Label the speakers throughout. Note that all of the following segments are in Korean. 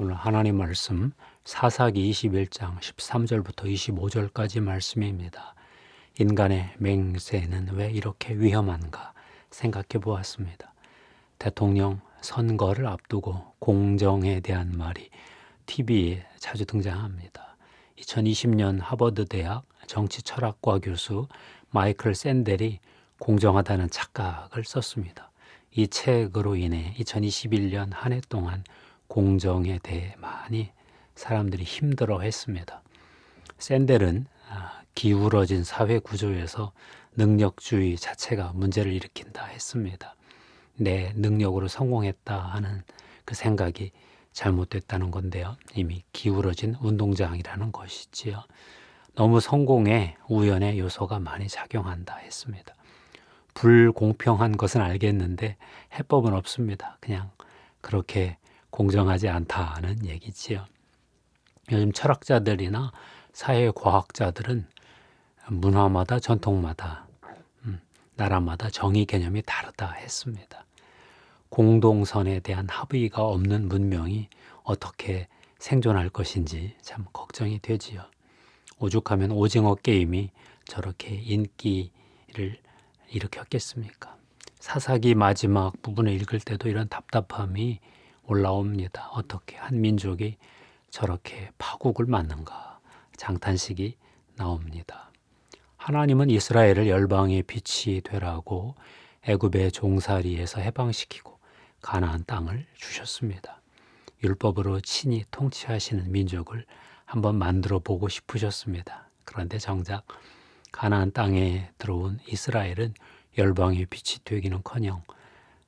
Speaker 1: 오늘 하나님 말씀 사사기 21장 13절부터 25절까지 말씀입니다. 인간의 맹세는 왜 이렇게 위험한가 생각해 보았습니다. 대통령 선거를 앞두고 공정에 대한 말이 TV에 자주 등장합니다. 2020년 하버드 대학 정치철학과 교수 마이클 샌델이 공정하다는 착각을 썼습니다. 이 책으로 인해 2021년 한 해 동안 공정에 대해 많이 사람들이 힘들어 했습니다. 샌델은 기울어진 사회 구조에서 능력주의 자체가 문제를 일으킨다 했습니다. 내 능력으로 성공했다 하는 그 생각이 잘못됐다는 건데요. 이미 기울어진 운동장이라는 것이지요. 너무 성공에 우연의 요소가 많이 작용한다 했습니다. 불공평한 것은 알겠는데 해법은 없습니다. 그냥 그렇게 공정하지 않다는 얘기지요. 요즘 철학자들이나 사회과학자들은 문화마다 전통마다 나라마다 정의 개념이 다르다 했습니다. 공동선에 대한 합의가 없는 문명이 어떻게 생존할 것인지 참 걱정이 되지요. 오죽하면 오징어 게임이 저렇게 인기를 일으켰겠습니까? 사사기 마지막 부분을 읽을 때도 이런 답답함이 올라옵니다. 어떻게 한 민족이 저렇게 파국을 맞는가 장탄식이 나옵니다. 하나님은 이스라엘을 열방의 빛이 되라고 애굽의 종살이에서 해방시키고 가나안 땅을 주셨습니다. 율법으로 친히 통치하시는 민족을 한번 만들어 보고 싶으셨습니다. 그런데 정작 가나안 땅에 들어온 이스라엘은 열방의 빛이 되기는커녕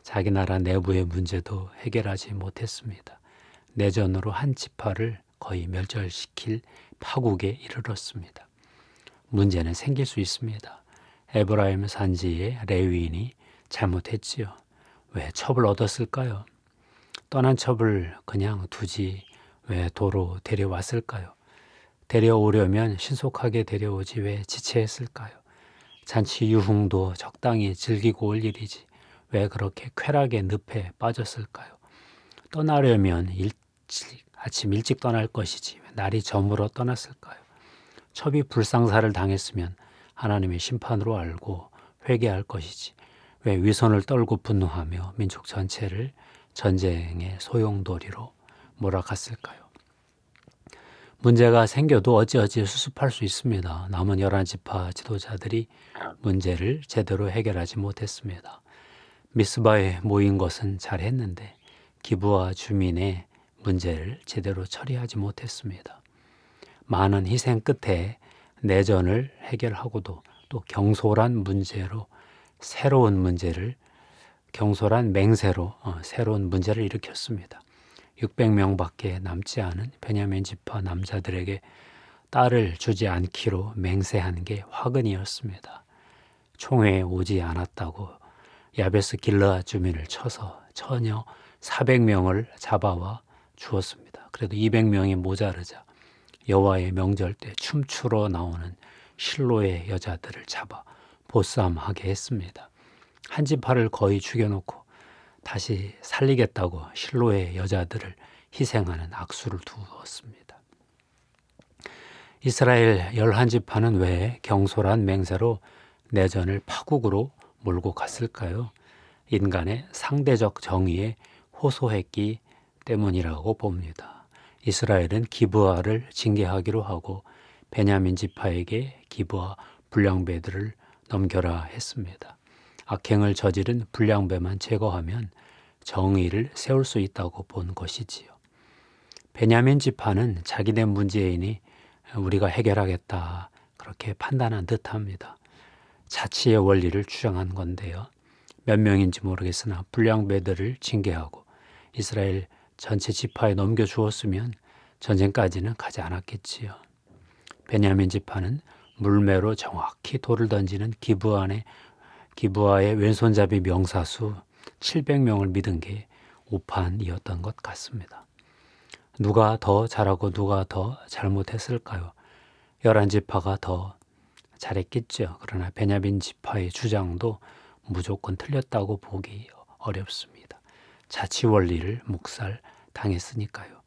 Speaker 1: 자기 나라 내부의 문제도 해결하지 못했습니다. 내전으로 한 지파를 거의 멸절시킬 파국에 이르렀습니다. 문제는 생길 수 있습니다. 에브라임 산지의 레위인이 잘못했지요. 왜 첩을 얻었을까요? 떠난 첩을 그냥 두지 왜 도로 데려왔을까요? 데려오려면 신속하게 데려오지 왜 지체했을까요? 잔치 유흥도 적당히 즐기고 올 일이지 왜 그렇게 쾌락의 늪에 빠졌을까요? 떠나려면 아침 일찍 떠날 것이지 왜 날이 저물어 떠났을까요? 첩이 불상사를 당했으면 하나님의 심판으로 알고 회개할 것이지 왜 위선을 떨고 분노하며 민족 전체를 전쟁의 소용돌이로 몰아갔을까요? 문제가 생겨도 어찌어찌 수습할 수 있습니다. 남은 11지파 지도자들이 문제를 제대로 해결하지 못했습니다. 미스바에 모인 것은 잘했는데 기브아 주민의 문제를 제대로 처리하지 못했습니다. 많은 희생 끝에 내전을 해결하고도 또 경솔한 맹세로 새로운 문제를 일으켰습니다. 600명밖에 남지 않은 베냐민 지파 남자들에게 딸을 주지 않기로 맹세한 게 화근이었습니다. 총회에 오지 않았다고 야베스 길르앗 주민을 쳐서 처녀 400명을 잡아와 주었습니다. 그래도 200명이 모자르자 여호와의 명절 때 춤추러 나오는 실로의 여자들을 잡아 보쌈하게 했습니다. 한 지파를 거의 죽여놓고 다시 살리겠다고 실로의 여자들을 희생하는 악수를 두었습니다. 이스라엘 11지파는 왜 경솔한 맹세로 내전을 파국으로 몰고 갔을까요? 인간의 상대적 정의에 호소했기 때문이라고 봅니다. 이스라엘은 기브아를 징계하기로 하고 베냐민 지파에게 기브아 불량배들을 넘겨라 했습니다. 악행을 저지른 불량배만 제거하면 정의를 세울 수 있다고 본 것이지요. 베냐민 지파는 자기네 문제이니 우리가 해결하겠다 그렇게 판단한 듯합니다. 자치의 원리를 주장한 건데요. 몇 명인지 모르겠으나 불량배들을 징계하고 이스라엘 전체 지파에 넘겨주었으면 전쟁까지는 가지 않았겠지요. 베냐민 지파는 물매로 정확히 돌을 던지는 기브아의 왼손잡이 명사수 700명을 믿은 게 오판이었던 것 같습니다. 누가 더 잘하고 누가 더 잘못했을까요? 11지파가 더 잘했겠죠. 그러나 베냐민 지파의 주장도 무조건 틀렸다고 보기 어렵습니다. 자치 원리를 묵살 당했으니까요.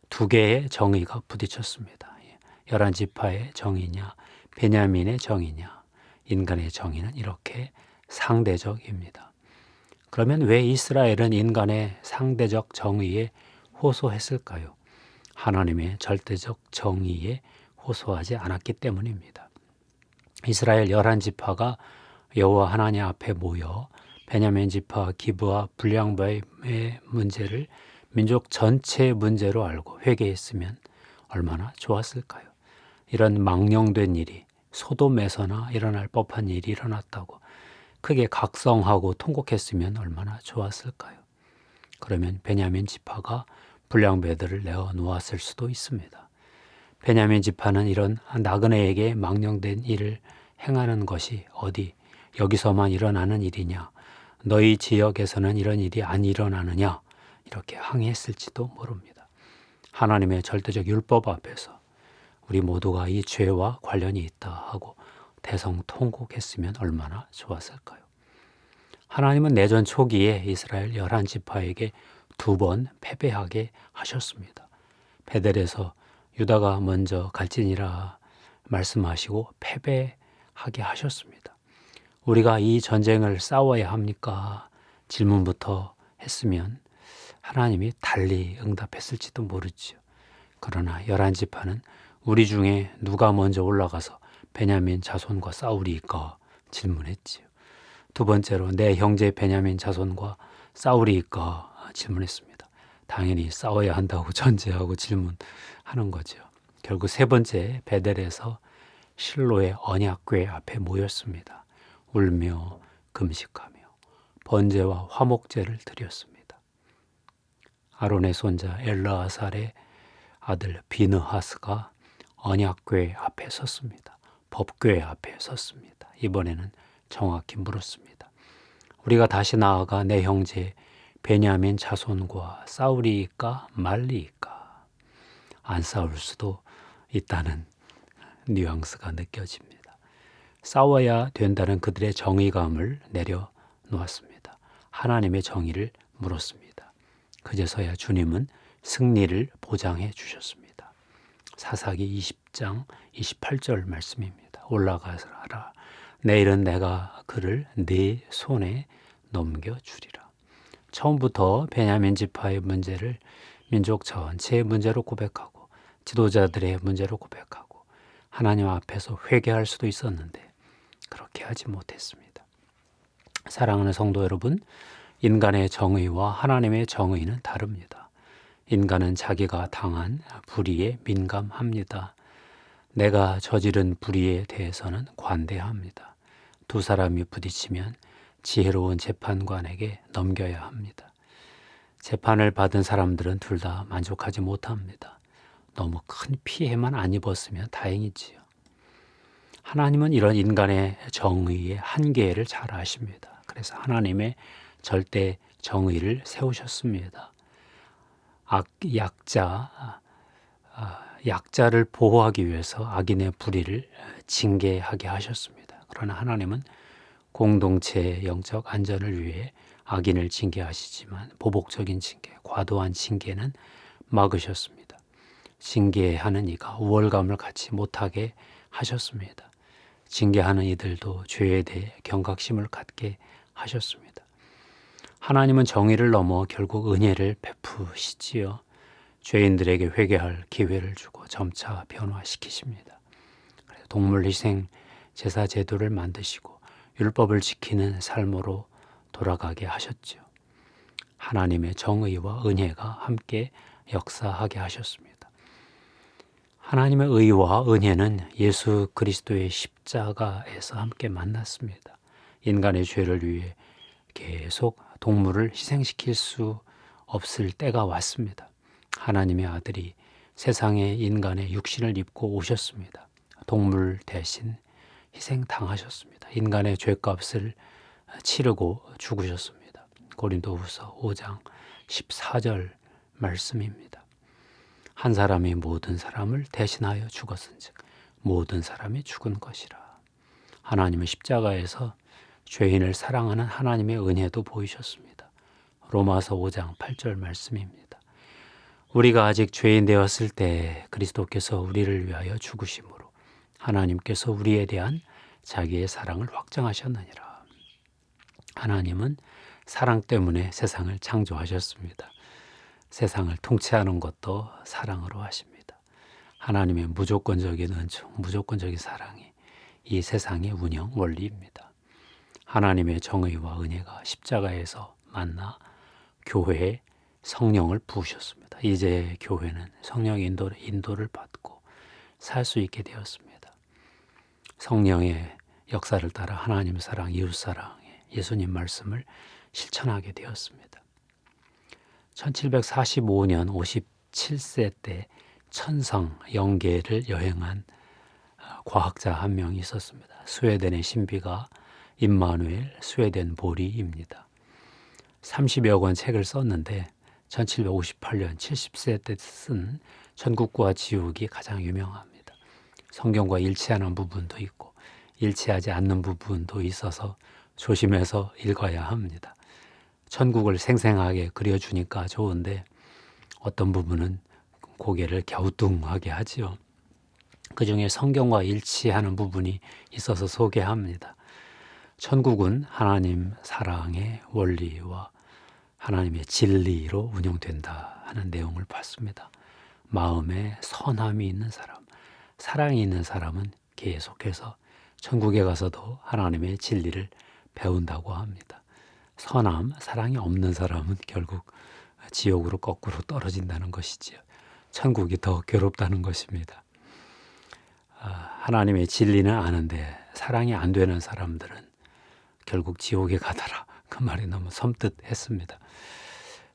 Speaker 1: 두 개의 정의가 부딪혔습니다. 11지파의 정의냐, 베냐민의 정의냐, 인간의 정의는 이렇게 상대적입니다. 그러면 왜 이스라엘은 인간의 상대적 정의에 호소했을까요? 하나님의 절대적 정의에 호소하지 않았기 때문입니다. 이스라엘 11지파가 여호와 하나님 앞에 모여 베냐민 지파 기브와 불량배의 문제를 민족 전체의 문제로 알고 회개했으면 얼마나 좋았을까요? 이런 망령된 일이 소돔에서나 일어날 법한 일이 일어났다고 크게 각성하고 통곡했으면 얼마나 좋았을까요? 그러면 베냐민 지파가 불량배들을 내어 놓았을 수도 있습니다. 베냐민 지파는 이런 나그네에게 망령된 일을 행하는 것이 어디 여기서만 일어나는 일이냐, 너희 지역에서는 이런 일이 안 일어나느냐, 이렇게 항의했을지도 모릅니다. 하나님의 절대적 율법 앞에서 우리 모두가 이 죄와 관련이 있다 하고 대성통곡했으면 얼마나 좋았을까요? 하나님은 내전 초기에 이스라엘 11지파에게 2번 패배하게 하셨습니다. 베델에서 유다가 먼저 갈지니라 말씀하시고 패배하게 하셨습니다. 우리가 이 전쟁을 싸워야 합니까? 질문부터 했으면 하나님이 달리 응답했을지도 모르지요. 그러나 11지파는 우리 중에 누가 먼저 올라가서 베냐민 자손과 싸우리이까 질문했지요. 두 번째로 내 형제 베냐민 자손과 싸우리이까 질문했습니다. 당연히 싸워야 한다고 전제하고 질문하는 거죠. 결국 세 번째 베델에서 실로의 언약궤 앞에 모였습니다. 울며 금식하며 번제와 화목제를 드렸습니다. 아론의 손자 엘르아살의 아들 비느하스가 언약궤 앞에 섰습니다. 법궤 앞에 섰습니다. 이번에는 정확히 물었습니다. 우리가 다시 나아가 내 형제 베냐민 자손과 싸우리이까 말리이까? 안 싸울 수도 있다는 뉘앙스가 느껴집니다. 싸워야 된다는 그들의 정의감을 내려놓았습니다. 하나님의 정의를 물었습니다. 그제서야 주님은 승리를 보장해 주셨습니다. 사사기 20장 28절 말씀입니다. 올라가라. 내일은 내가 그를 네 손에 넘겨주리라. 처음부터 베냐민 지파의 문제를 민족 전체의 문제로 고백하고 지도자들의 문제로 고백하고 하나님 앞에서 회개할 수도 있었는데 그렇게 하지 못했습니다. 사랑하는 성도 여러분, 인간의 정의와 하나님의 정의는 다릅니다. 인간은 자기가 당한 불의에 민감합니다. 내가 저지른 불의에 대해서는 관대합니다. 두 사람이 부딪히면 지혜로운 재판관에게 넘겨야 합니다. 재판을 받은 사람들은 둘 다 만족하지 못합니다. 너무 큰 피해만 안 입었으면 다행이지요. 하나님은 이런 인간의 정의의 한계를 잘 아십니다. 그래서 하나님의 절대 정의를 세우셨습니다. 약자를 보호하기 위해서 악인의 불의를 징계하게 하셨습니다. 그러나 하나님은 공동체의 영적 안전을 위해 악인을 징계하시지만 보복적인 징계, 과도한 징계는 막으셨습니다. 징계하는 이가 우월감을 갖지 못하게 하셨습니다. 징계하는 이들도 죄에 대해 경각심을 갖게 하셨습니다. 하나님은 정의를 넘어 결국 은혜를 베푸시지요. 죄인들에게 회개할 기회를 주고 점차 변화시키십니다. 동물 희생 제사 제도를 만드시고 율법을 지키는 삶으로 돌아가게 하셨죠. 하나님의 정의와 은혜가 함께 역사하게 하셨습니다. 하나님의 의와 은혜는 예수 그리스도의 십자가에서 함께 만났습니다. 인간의 죄를 위해 계속 동물을 희생시킬 수 없을 때가 왔습니다. 하나님의 아들이 세상에 인간의 육신을 입고 오셨습니다. 동물 대신 희생당하셨습니다. 인간의 죄값을 치르고 죽으셨습니다. 고린도후서 5장 14절 말씀입니다. 한 사람이 모든 사람을 대신하여 죽었은즉 모든 사람이 죽은 것이라. 하나님은 십자가에서 죄인을 사랑하는 하나님의 은혜도 보이셨습니다. 로마서 5장 8절 말씀입니다. 우리가 아직 죄인 되었을 때 그리스도께서 우리를 위하여 죽으심으로 하나님께서 우리에 대한 자기의 사랑을 확정하셨느니라. 하나님은 사랑 때문에 세상을 창조하셨습니다. 세상을 통치하는 것도 사랑으로 하십니다. 하나님의 무조건적인 은총, 무조건적인 사랑이 이 세상의 운영 원리입니다. 하나님의 정의와 은혜가 십자가에서 만나 교회에 성령을 부으셨습니다. 이제 교회는 성령의 인도를 받고 살 수 있게 되었습니다. 성령의 역사를 따라 하나님 사랑, 이웃 사랑의 예수님 말씀을 실천하게 되었습니다. 1745년 57세 때 천성 영계를 여행한 과학자 한 명이 있었습니다. 스웨덴의 신비가 임마누엘 스웨덴 보리입니다. 30여 권 책을 썼는데 1758년 70세 때 쓴 천국과 지옥이 가장 유명합니다. 성경과 일치하는 부분도 있고 일치하지 않는 부분도 있어서 조심해서 읽어야 합니다. 천국을 생생하게 그려주니까 좋은데 어떤 부분은 고개를 갸우뚱하게 하지요. 그 중에 성경과 일치하는 부분이 있어서 소개합니다. 천국은 하나님 사랑의 원리와 하나님의 진리로 운영된다 하는 내용을 봤습니다. 마음에 선함이 있는 사람, 사랑이 있는 사람은 계속해서 천국에 가서도 하나님의 진리를 배운다고 합니다. 선함, 사랑이 없는 사람은 결국 지옥으로 거꾸로 떨어진다는 것이지요. 천국이 더 괴롭다는 것입니다. 하나님의 진리는 아는데 사랑이 안 되는 사람들은 결국 지옥에 가더라. 그 말이 너무 섬뜩했습니다.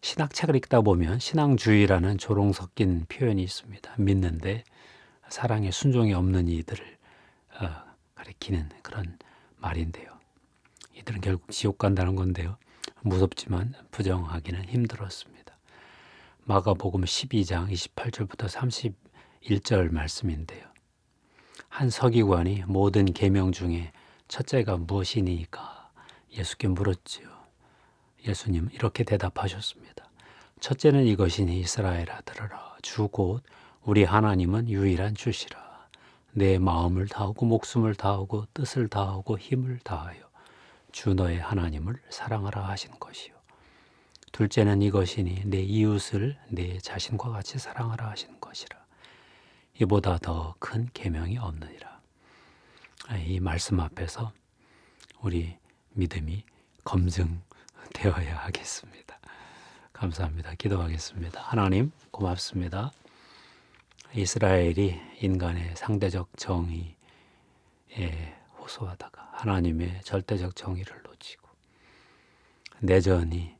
Speaker 1: 신학책을 읽다 보면 신앙주의라는 조롱 섞인 표현이 있습니다. 믿는데 사랑에 순종이 없는 이들을 가리키는 그런 말인데요. 이들은 결국 지옥 간다는 건데요. 무섭지만 부정하기는 힘들었습니다. 마가복음 12장 28절부터 31절 말씀인데요. 한 서기관이 모든 계명 중에 첫째가 무엇이니까 예수께 물었지요. 예수님 이렇게 대답하셨습니다. 첫째는 이것이니 이스라엘아 들으라. 주 곧 우리 하나님은 유일한 주시라. 내 마음을 다하고 목숨을 다하고 뜻을 다하고 힘을 다하여 주 너의 하나님을 사랑하라 하신 것이요. 둘째는 이것이니 내 이웃을 내 자신과 같이 사랑하라 하신 것이라. 이보다 더 큰 계명이 없느니라. 이 말씀 앞에서 우리 믿음이 검증되어야 하겠습니다. 감사합니다. 기도하겠습니다. 하나님 고맙습니다. 이스라엘이 인간의 상대적 정의에 호소하다가 하나님의 절대적 정의를 놓치고 내전이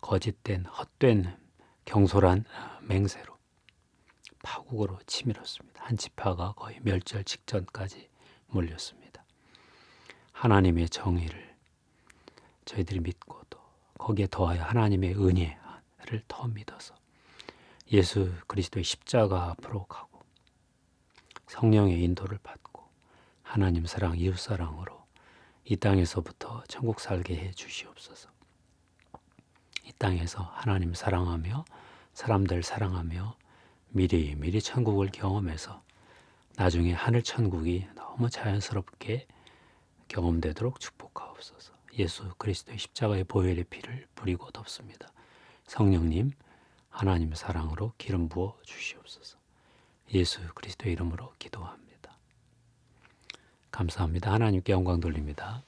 Speaker 1: 거짓된 헛된 경솔한 맹세로 파국으로 치밀었습니다. 한 지파가 거의 멸절 직전까지 몰렸습니다. 하나님의 정의를 저희들이 믿고 또 거기에 더하여 하나님의 은혜를 더 믿어서 예수 그리스도의 십자가 앞으로 가고 성령의 인도를 받고 하나님 사랑, 이웃 사랑으로 이 땅에서부터 천국 살게 해 주시옵소서. 이 땅에서 하나님 사랑하며 사람들 사랑하며 미리 천국을 경험해서 나중에 하늘 천국이 너무 자연스럽게 경험되도록 축복하옵소서. 예수 그리스도의 십자가의 보혈의 피를 뿌리고 덮습니다. 성령님 하나님 사랑으로 기름 부어 주시옵소서. 예수 그리스도의 이름으로 기도합니다. 감사합니다. 하나님께 영광 돌립니다.